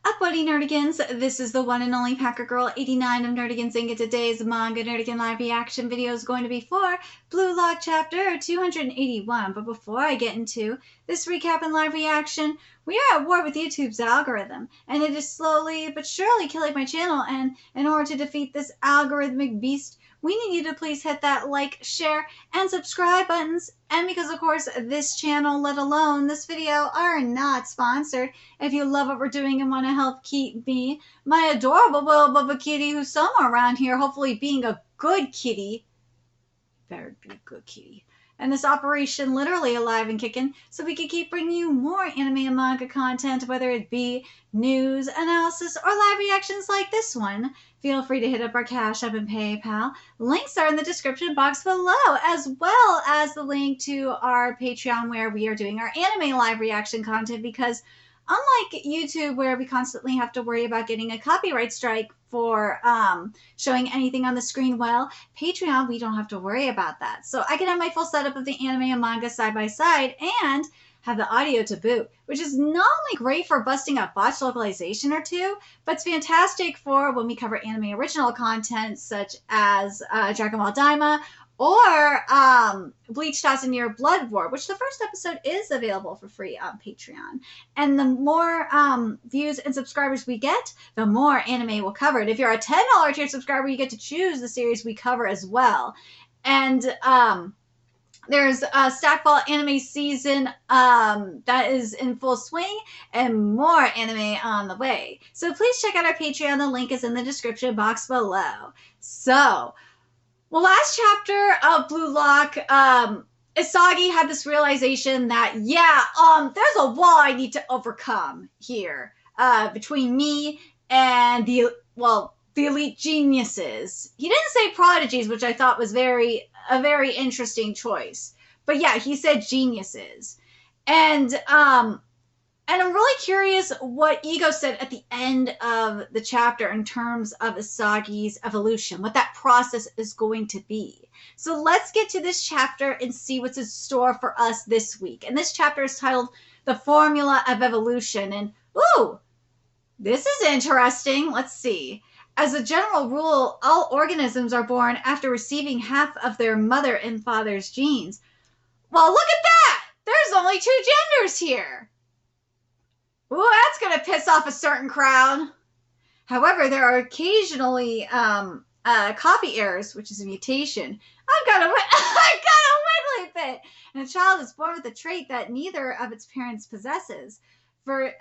Up, buddy nerdigans? This is the one and only Packer Girl 89 of Nerdigans, and today's manga nerdigan live reaction video is going to be for Blue Lock chapter 281. But before I get into this recap and live reaction, we are at war with YouTube's algorithm, and it is slowly but surely killing my channel. And in order to defeat this algorithmic beast, we need you to please hit that like, share, and subscribe buttons. And because, of course, this channel, let alone this video, are not sponsored, if you love what we're doing and want to help keep me, my adorable little Bubba kitty, who's somewhere around here, hopefully being a good kitty, better be a good kitty, and this operation literally alive and kicking, so we can keep bringing you more anime and manga content, whether it be news, analysis, or live reactions like this one. Feel free to hit up our Cash App and PayPal. Links are in the description box below, as well as the link to our Patreon, where we are doing our anime live reaction content, because unlike YouTube, where we constantly have to worry about getting a copyright strike for showing anything on the screen, well, Patreon, we don't have to worry about that. So I can have my full setup of the anime and manga side by side and have the audio to boot, which is not only great for busting a botched localization or two, but it's fantastic for when we cover anime original content such as Dragon Ball Daima, or Bleach 1000 Year Blood War, which the first episode is available for free on Patreon. And the more views and subscribers we get, the more anime we'll cover. And if you're a $10 tier subscriber, you get to choose the series we cover as well. And there's a Stackball anime season that is in full swing, and more anime on the way. So please check out our Patreon. The link is in the description box below. So, well, last chapter of Blue Lock, Isagi had this realization that, there's a wall I need to overcome here between me and the elite geniuses. He didn't say prodigies, which I thought was a very interesting choice. But yeah, he said geniuses. And I'm really curious what Ego said at the end of the chapter in terms of Isagi's evolution, what that process is going to be. So let's get to this chapter and see what's in store for us this week. And this chapter is titled The Formula of Evolution. And, ooh, this is interesting. Let's see. As a general rule, all organisms are born after receiving half of their mother and father's genes. Well, look at that! There's only two genders here. Ooh, that's going to piss off a certain crowd. However, there are occasionally copy errors, which is a mutation. I've got a wiggly fit. And a child is born with a trait that neither of its parents possesses. For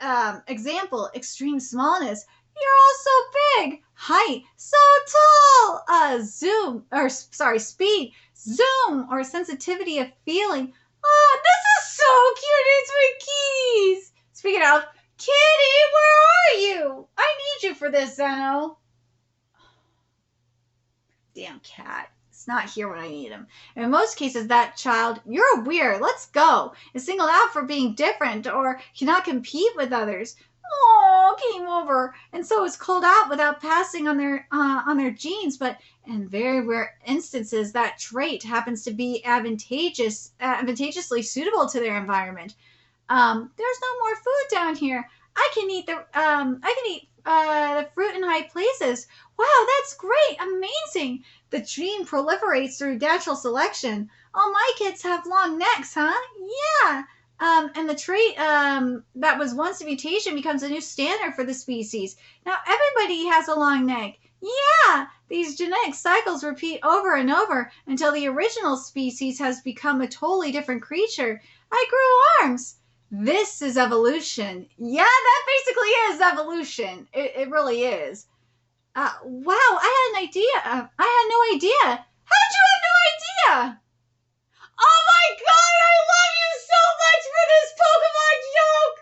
example, extreme smallness. You're all so big. Height, so tall. Speed, zoom, or sensitivity of feeling. Oh, this is so cute. It's my keys. Speaking of, Kitty, where are you? I need you for this, Zeno. Damn cat. It's not here when I need him. In most cases, that child, you're weird, let's go, is singled out for being different or cannot compete with others. Oh, came over, and so is called out without passing on their genes. But in very rare instances, that trait happens to be advantageously suitable to their environment. There's no more food down here. I can eat the fruit in high places. Wow, that's great, amazing. The gene proliferates through natural selection. All my kids have long necks, huh? Yeah. And the trait that was once a mutation becomes a new standard for the species. Now everybody has a long neck. Yeah, these genetic cycles repeat over and over until the original species has become a totally different creature. I grew arms. This is evolution. Yeah, that basically is evolution. It really is. Wow, I had an idea. I had no idea. How did you have no idea? Oh my god, I love you so much for this Pokemon joke!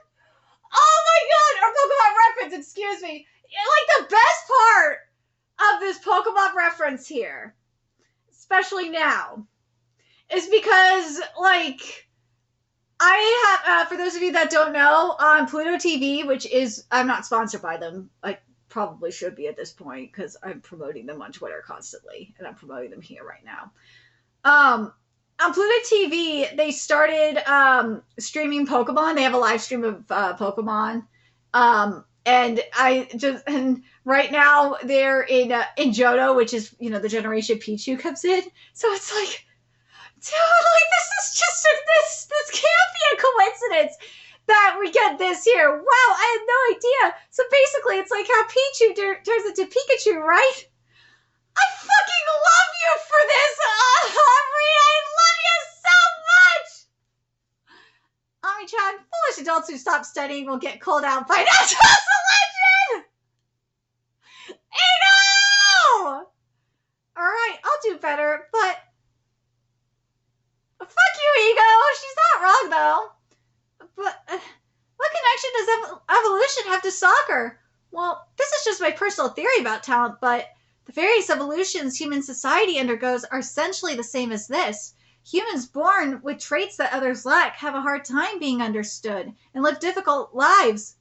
Oh my god, or Pokemon reference, excuse me. Like, the best part of this Pokemon reference here, especially now, is because, like, I have, for those of you that don't know, on Pluto TV, which is, I'm not sponsored by them. I probably should be at this point because I'm promoting them on Twitter constantly, and I'm promoting them here right now. On Pluto TV, they started streaming Pokemon. They have a live stream of Pokemon. And right now they're in Johto, which is, the generation Pichu comes in. So it's like, dude, like this can't be a coincidence that we get this here. Wow, I had no idea. So basically, it's like how Pichu turns into Pikachu, right? I fucking love you for this, Aubrey. I love you so much. Ami-chan, foolish adults who stop studying will get called out by natural selection. I know. All right, I'll do better, but fuck you, Ego. She's not wrong though. But what connection does evolution have to soccer? Well, this is just my personal theory about talent, but the various evolutions human society undergoes are essentially the same as this. Humans born with traits that others lack have a hard time being understood and live difficult lives.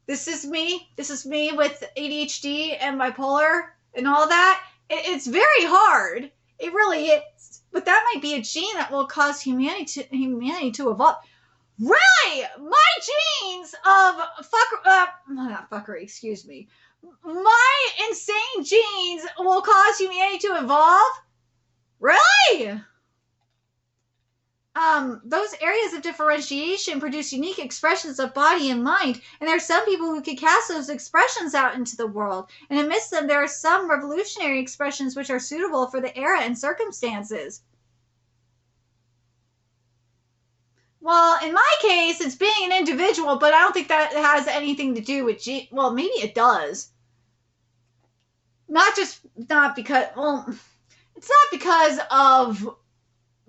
This is me with ADHD and bipolar and all that. It's very hard. It really is. But that might be a gene that will cause humanity to evolve. Really? My genes of not fuckery, excuse me. My insane genes will cause humanity to evolve? Really? Those areas of differentiation produce unique expressions of body and mind, and there are some people who can cast those expressions out into the world. And amidst them, there are some revolutionary expressions which are suitable for the era and circumstances. Well, in my case, it's being an individual, but I don't think that has anything to do with well, maybe it does. It's not because of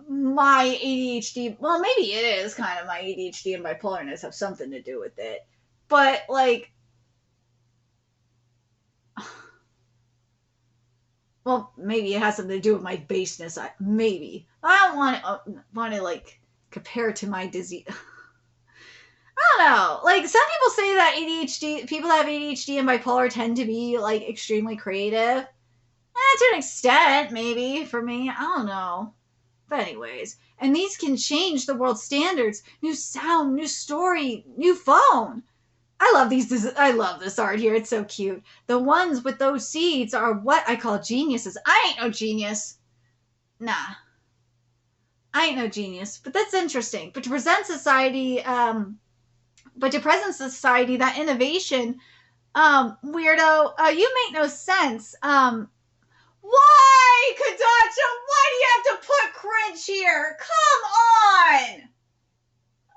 my ADHD. Well, maybe it is kind of my ADHD and bipolarness have something to do with it. But, like, well, maybe it has something to do with my baseness. Maybe. I don't want to like, compare it to my disease. I don't know. Like, some people say that people that have ADHD and bipolar tend to be, like, extremely creative. To an extent, maybe, for me. I don't know. But anyways, and these can change the world's standards. New sound, new story, new phone. I love this art here. It's so cute. The ones with those seeds are what I call geniuses. I ain't no genius. Nah. I ain't no genius. But that's interesting. But to present society, that innovation, weirdo, you make no sense. Why, Kodacha? Why do you have to put cringe here? Come on!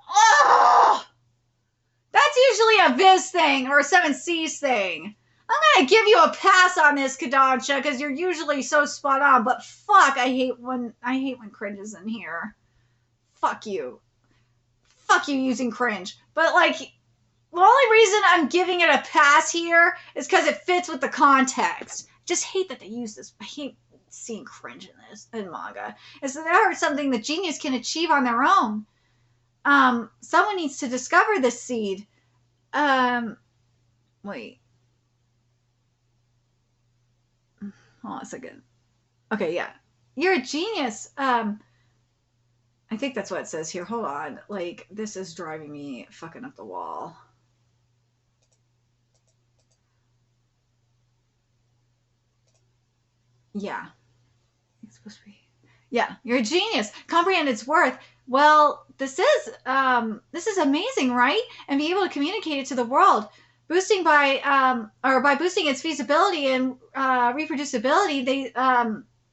Oh! That's usually a Viz thing or a 7C's thing. I'm gonna give you a pass on this, Kodacha, because you're usually so spot on, but fuck, I hate when cringe is in here. Fuck you. Fuck you using cringe. But, like, the only reason I'm giving it a pass here is because it fits with the context. Just hate that they use this. I hate seeing cringe in manga. It's never something that genius can achieve on their own. Someone needs to discover this seed. Wait. Hold on a second. Okay, yeah. You're a genius. I think that's what it says here. Hold on. Like, this is driving me fucking up the wall. Yeah. It's supposed to be. Yeah, you're a genius. Comprehend its worth. Well, this is amazing, right? And be able to communicate it to the world. By boosting its feasibility and reproducibility,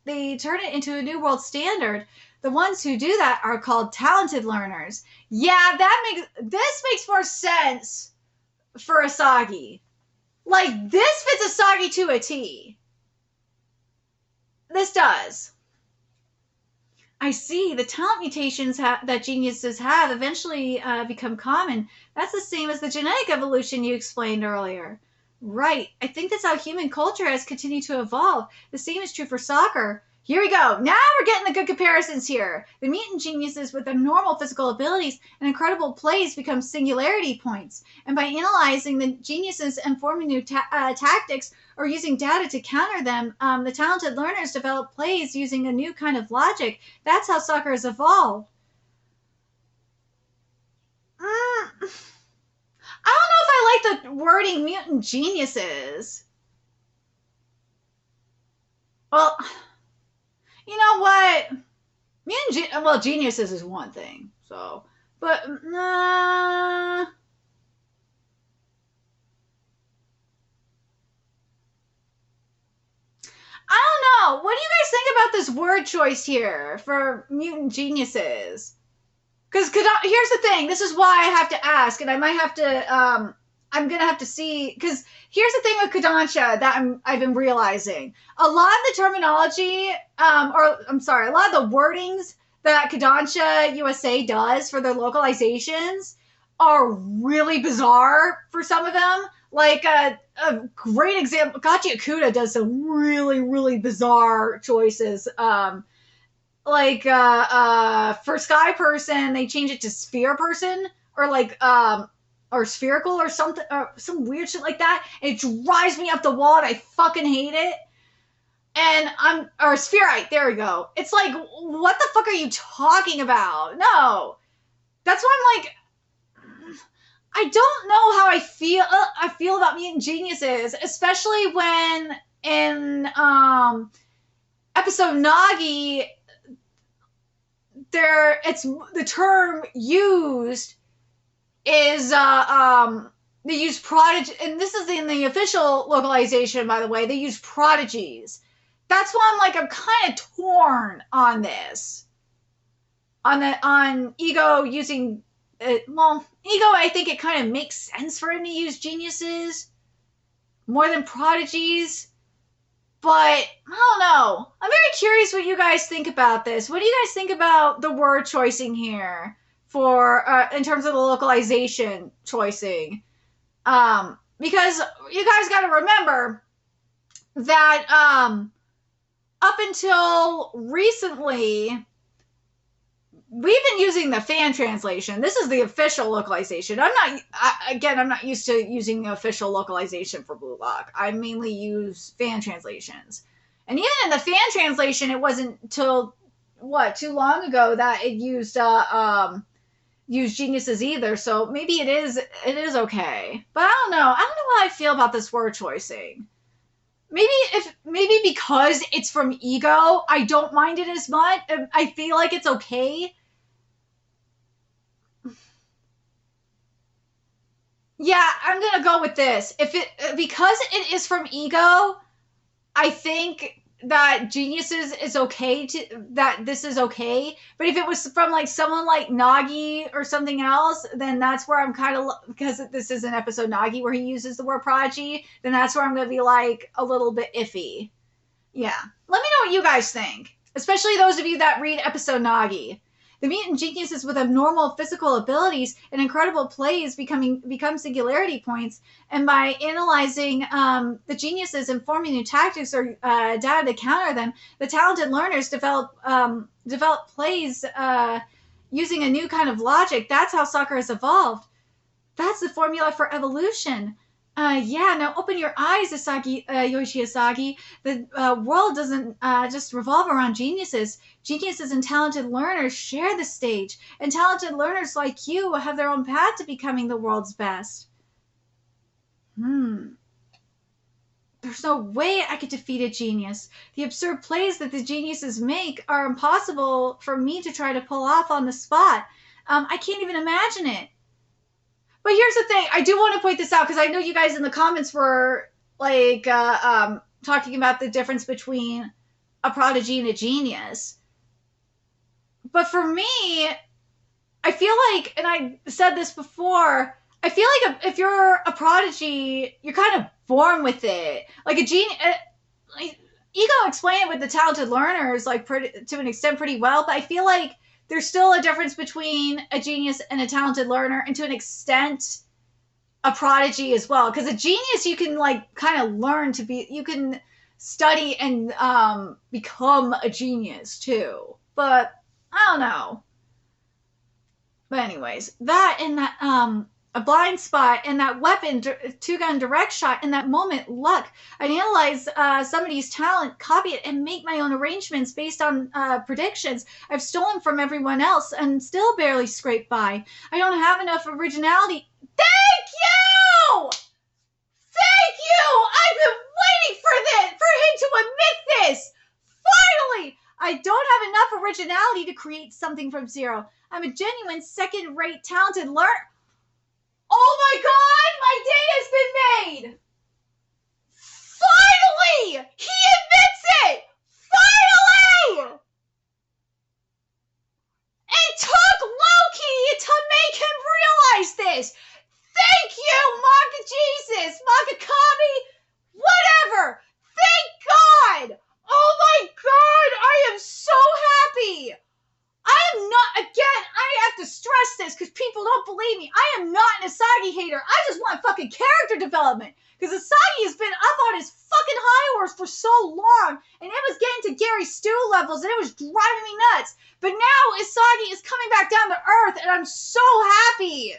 they turn it into a new world standard. The ones who do that are called talented learners. Yeah, this makes more sense for Asagi. Like, this fits Asagi to a T. This does. I see. The talent mutations that geniuses have eventually become common. That's the same as the genetic evolution you explained earlier. Right. I think that's how human culture has continued to evolve. The same is true for soccer. Here we go. Now we're getting the good comparisons here. The mutant geniuses with abnormal physical abilities and incredible plays become singularity points. And by analyzing the geniuses and forming new tactics or using data to counter them, the talented learners develop plays using a new kind of logic. That's how soccer has evolved. I don't know if I like the wording mutant geniuses. Well, you know what? Geniuses is one thing. So, but I don't know. What do you guys think about this word choice here for mutant geniuses? Because here's the thing. This is why I have to ask, and I might have to. I'm gonna have to see. Because here's the thing with Kodansha that I've been realizing. A lot of the terminology, a lot of the wordings that Kodansha USA does for their localizations are really bizarre for some of them. Like a great example, Gachi Akuda does some really, really bizarre choices. For Sky Person, they change it to Sphere Person, or or Spherical, or something, or some weird shit like that. And it drives me up the wall, and I fucking hate it. And or Spherite, there we go. It's like, what the fuck are you talking about? No. That's why I'm like, I don't know how I feel about mutant geniuses, especially when in episode Nagi, it's the term used is they use prodigy, and this is in the official localization, by the way. They use prodigies. That's why I'm kind of torn on this. On Ego using Ego, I think it kind of makes sense for him to use geniuses more than prodigies. But I don't know. I'm very curious what you guys think about this. What do you guys think about the word choicing here for in terms of the localization choicing? Because you guys got to remember that up until recently, we've been using the fan translation. This is the official localization. I'm not used to using the official localization for Blue Lock. I mainly use fan translations. And even in the fan translation, it wasn't until, too long ago that it used geniuses either. So maybe it is okay. But I don't know. I don't know how I feel about this word choicing. Maybe because it's from Ego, I don't mind it as much. I feel like it's okay. Yeah, I'm gonna go with this. Because it is from Ego, I think that geniuses is okay that this is okay. But if it was from someone like Nagi or something else, then that's where I'm kind of, because this is an episode Nagi where he uses the word prodigy, then that's where I'm gonna be a little bit iffy. Yeah. Let me know what you guys think, especially those of you that read episode Nagi. The mutant geniuses with abnormal physical abilities and incredible plays become singularity points, and by analyzing the geniuses and forming new tactics or data to counter them, the talented learners develop plays using a new kind of logic. That's how soccer has evolved. That's the formula for evolution. Now open your eyes, Yoshi Asagi. The world doesn't just revolve around geniuses. Geniuses and talented learners share the stage, and talented learners like you have their own path to becoming the world's best. There's no way I could defeat a genius. The absurd plays that the geniuses make are impossible for me to try to pull off on the spot. I can't even imagine it. But here's the thing. I do want to point this out because I know you guys in the comments were talking about the difference between a prodigy and a genius. But for me, I feel like, and I said this before, I feel like if you're a prodigy, you're kind of born with it. Like a genius, Ego explained it with the talented learners, to an extent pretty well, but I feel like there's still a difference between a genius and a talented learner, and to an extent, a prodigy as well. Because a genius, you can kind of learn to be, you can study and become a genius too. But I don't know. But anyways, that and that a blind spot and that weapon, two-gun direct shot, in that moment, luck. I'd analyze somebody's talent, copy it, and make my own arrangements based on predictions I've stolen from everyone else and still barely scrape by. I don't have enough originality. Thank you! originality to create something from zero. I'm a genuine second-rate talented learner. Oh my god, my day has been made! Finally! He admits it! Finally! It took Loki to make him realize this! Thank you, Manga Jesus, Manga Kami, whatever! Thank God! Oh my god, I am so happy! I am not, again, I have to stress this because people don't believe me. I am not an Asagi hater. I just want fucking character development. Because Asagi has been up on his fucking high horse for so long. And it was getting to Gary Stu levels and it was driving me nuts. But now Asagi is coming back down to earth and I'm so happy.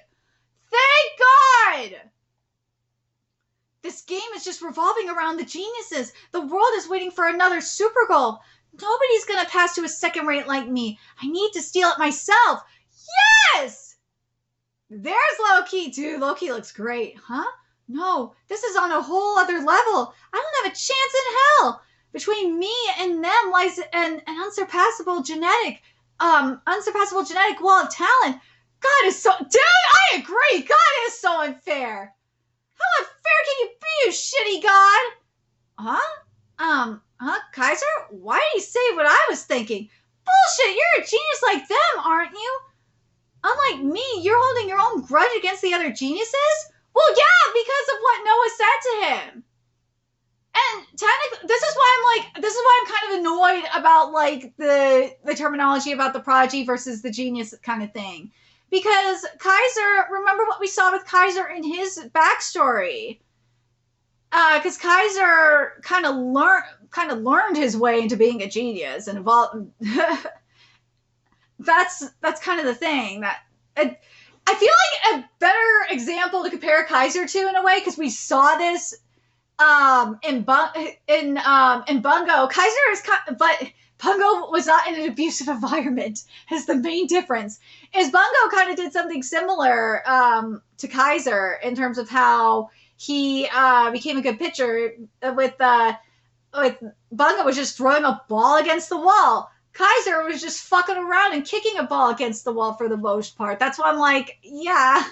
Thank God. This game is just revolving around the geniuses. The world is waiting for another Supergirl. Nobody's gonna pass to a second rate like me. I need to steal it myself. Yes! There's Loki, dude. Loki looks great. Huh? No, this is on a whole other level. I don't have a chance in hell. Between me and them lies an unsurpassable genetic wall of talent. God is so... Dude, I agree. God is so unfair. How unfair can you be, you shitty god? Kaiser? Why did he say what I was thinking? Bullshit, you're a genius like them, aren't you? Unlike me, you're holding your own grudge against the other geniuses? Well, yeah, because of what Noah said to him. And technically, this is why I'm kind of annoyed about, like, the terminology about the prodigy versus the genius kind of thing. Because Kaiser, remember what we saw with Kaiser in his backstory. Because Kaiser kind of learned his way into being a genius and evolved. That's kind of the thing that I feel like a better example to compare Kaiser to in a way, because we saw this in Bungo. Kaiser is but Bungo was not in an abusive environment. Is the main difference. Is Bungo kind of did something similar to Kaiser in terms of how he became a good pitcher with Bungo was just throwing a ball against the wall. Kaiser was just fucking around and kicking a ball against the wall for the most part. That's why I'm like, yeah.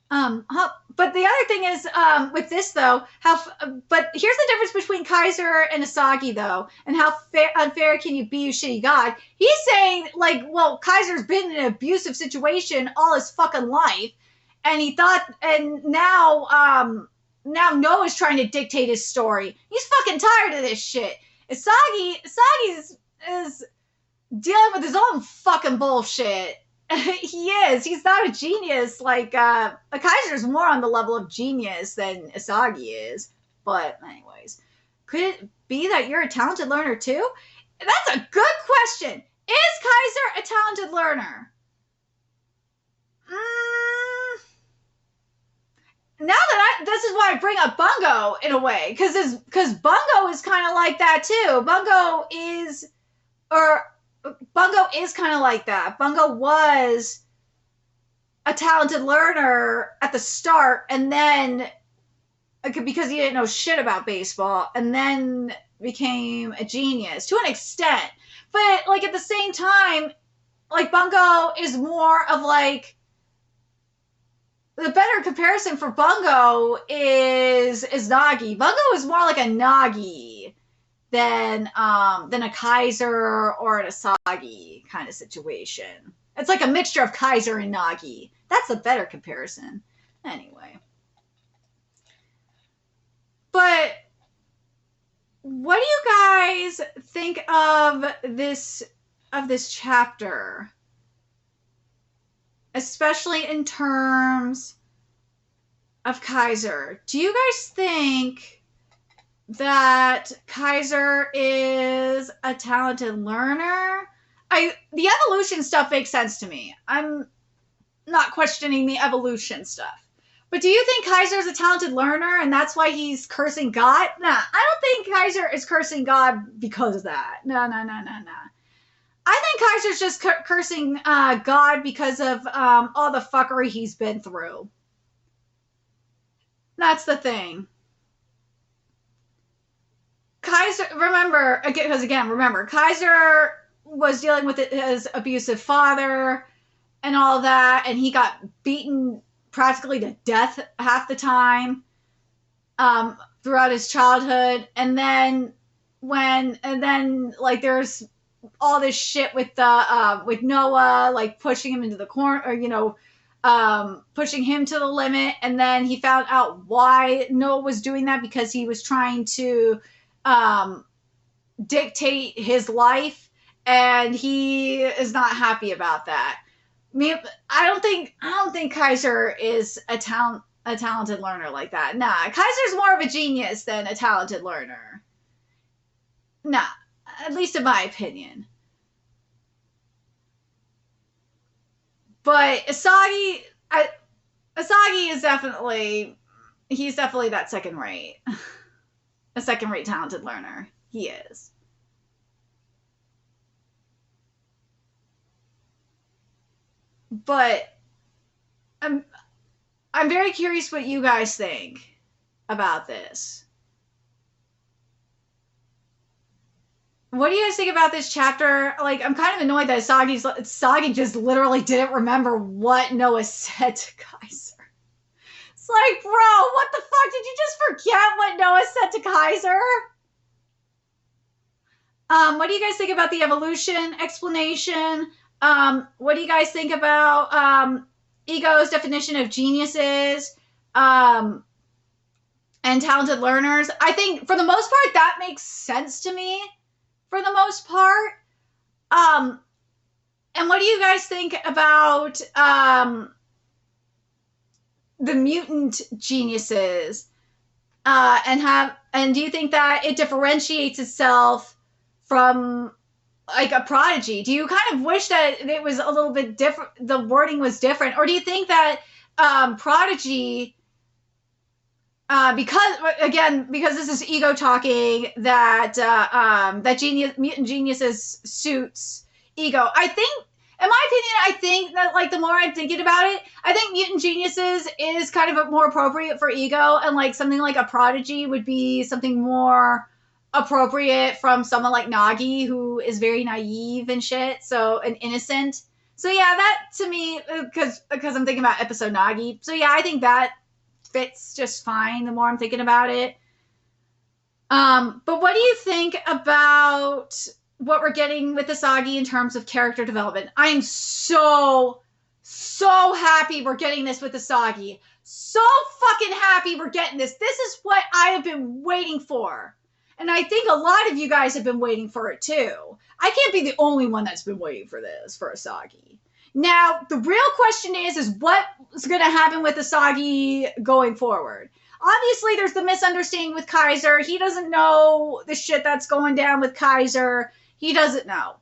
But the other thing is, with this though, but here's the difference between Kaiser and Asagi though, and how unfair can you be, you shitty god? He's saying, like, well, Kaiser's been in an abusive situation all his fucking life, and he thought, and now Noah's trying to dictate his story. He's fucking tired of this shit. Asagi is dealing with his own fucking bullshit. He is. He's not a genius. Like, Kaiser's more on the level of genius than Asagi is. But anyways, could it be that you're a talented learner too? That's a good question. Is Kaiser a talented learner? Now that this is why I bring up Bungo in a way, because Bungo is kind of like that too. Bungo is kind of like that. Bungo was a talented learner at the start, and then because he didn't know shit about baseball, and then became a genius to an extent. But like at the same time, like Bungo is more of like, the better comparison for Bungo is Nagi. Bungo is more like a Nagi than a Kaiser or an Asagi kind of situation. It's like a mixture of Kaiser and Nagi. That's a better comparison. Anyway. But what do you guys think of this chapter? Especially in terms of Kaiser. Do you guys think that Kaiser is a talented learner? The evolution stuff makes sense to me. I'm not questioning the evolution stuff. But do you think Kaiser is a talented learner and that's why he's cursing God? Nah, I don't think Kaiser is cursing God because of that. No. I think Kaiser's just cursing God because of all the fuckery he's been through. That's the thing. Kaiser, remember, Kaiser was dealing with his abusive father and all that, and he got beaten practically to death half the time throughout his childhood. And then like there's all this shit with Noah, like pushing him into the corner, or pushing him to the limit. And then he found out why Noah was doing that, because he was trying to dictate his life, and he is not happy about that. I mean, I don't think Kaiser is a talented learner like that. Nah, Kaiser's more of a genius than a talented learner. Nah, at least in my opinion. But Asagi is definitely that second rate. A second rate talented learner. He is. But I'm very curious what you guys think about this. What do you guys think about this chapter? Like, I'm kind of annoyed that Sagi just literally didn't remember what Noah said to Kaiser. It's like, bro, what the fuck? Did you just forget what Noah said to Kaiser? What do you guys think about the evolution explanation? What do you guys think about Ego's definition of geniuses and talented learners? I think for the most part that makes sense to me. For the most part. And what do you guys think about the mutant geniuses? And do you think that it differentiates itself from like a prodigy? Do you kind of wish that it was a little bit different, the wording was different? Or do you think that prodigy, because this is Ego talking, that mutant geniuses suits Ego? I think, in my opinion, I think that like the more I'm thinking about it, I think mutant geniuses is kind of more appropriate for Ego, and like something like a prodigy would be something more appropriate from someone like Nagi, who is very naive and shit, so and innocent. So yeah, that to me, because I'm thinking about episode Nagi. So yeah, I think that fits just fine the more I'm thinking about it. But what do you think about what we're getting with Asagi in terms of character development? I am so happy we're getting this with Asagi. So fucking happy we're getting this. This is what I have been waiting for. And I think a lot of you guys have been waiting for it too. I can't be the only one that's been waiting for this, for Asagi. Now, the real question is what's going to happen with Asagi going forward? Obviously, there's the misunderstanding with Kaiser. He doesn't know the shit that's going down with Kaiser. He doesn't know.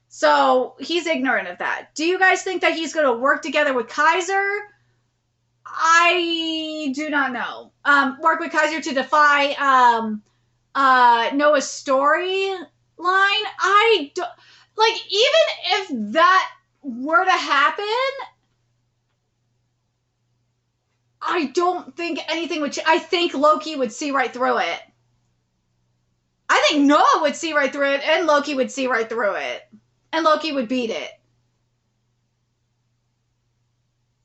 So, he's ignorant of that. Do you guys think that he's going to work together with Kaiser? I do not know. Work with Kaiser to defy Noah's storyline? I don't... Like, even if that were to happen, I don't think anything would I think Loki would see right through it. I think Noah would see right through it, and Loki would see right through it. And Loki would beat it.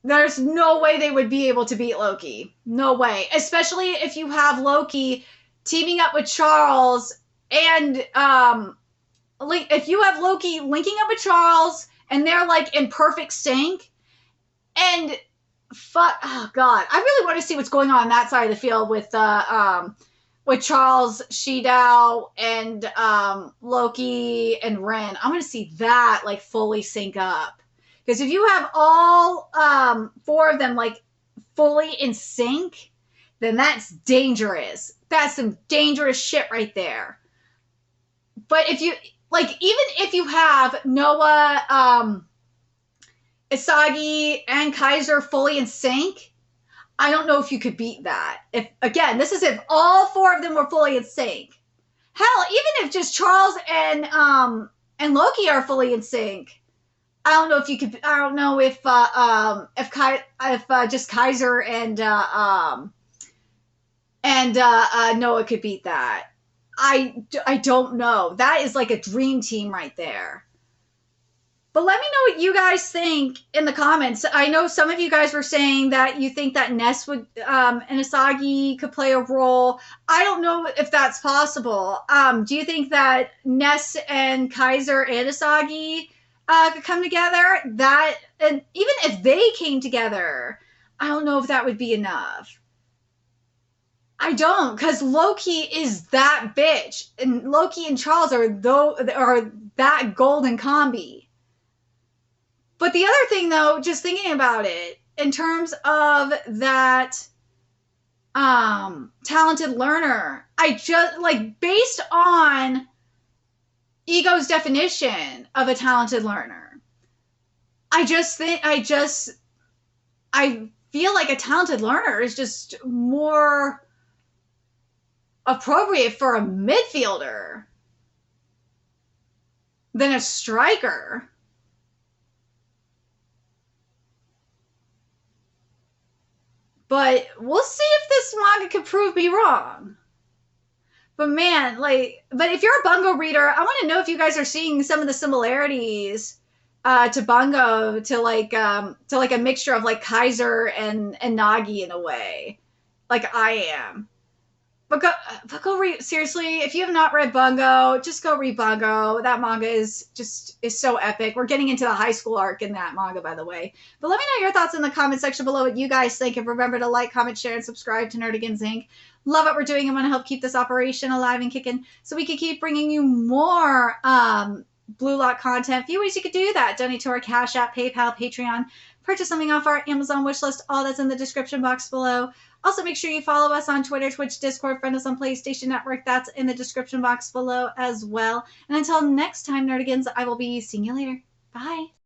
There's no way they would be able to beat Loki. No way. Especially if you have Loki teaming up with Charles, and if you have Loki linking up with Charles, and they're like in perfect sync, and oh god, I really want to see what's going on that side of the field with Charles, Shidao, and Loki and Ren. I'm gonna see that like fully sync up, because if you have all four of them like fully in sync, then that's dangerous. That's some dangerous shit right there. But if you like, even if you have Noah, Asagi, and Kaiser fully in sync, I don't know if you could beat that. This is if all four of them were fully in sync. Hell, even if just Charles and Loki are fully in sync, I don't know if you could. I don't know if just Kaiser and Noah could beat that. I don't know. That is like a dream team right there. But let me know what you guys think in the comments. I know some of you guys were saying that you think that Ness would and Asagi could play a role. I don't know if that's possible. Do you think that Ness and Kaiser and Asagi could come together? That, and even if they came together, I don't know if that would be enough. I don't, because Loki is that bitch, and Loki and Charles are that golden combi. But the other thing, though, just thinking about it, in terms of that talented learner, I just, like, based on Ego's definition of a talented learner, I feel like a talented learner is just more appropriate for a midfielder than a striker. But we'll see if this manga can prove me wrong. But man, like, but if you're a Bungo reader, I want to know if you guys are seeing some of the similarities to Bungo, to like a mixture of like Kaiser and Nagi in a way, like I am. But go read, seriously, if you have not read Bungo, just go read Bungo. That manga is so epic. We're getting into the high school arc in that manga, by the way. But let me know your thoughts in the comment section below, what you guys think. And remember to like, comment, share, and subscribe to Nerdigans Inc. Love what we're doing and want to help keep this operation alive and kicking so we can keep bringing you more Blue Lock content. A few ways you could do that: donate to our Cash App, PayPal, Patreon, purchase something off our Amazon wishlist. All that's in the description box below. Also, make sure you follow us on Twitter, Twitch, Discord, friend us on PlayStation Network. That's in the description box below as well. And until next time, Nerdigans, I will be seeing you later. Bye.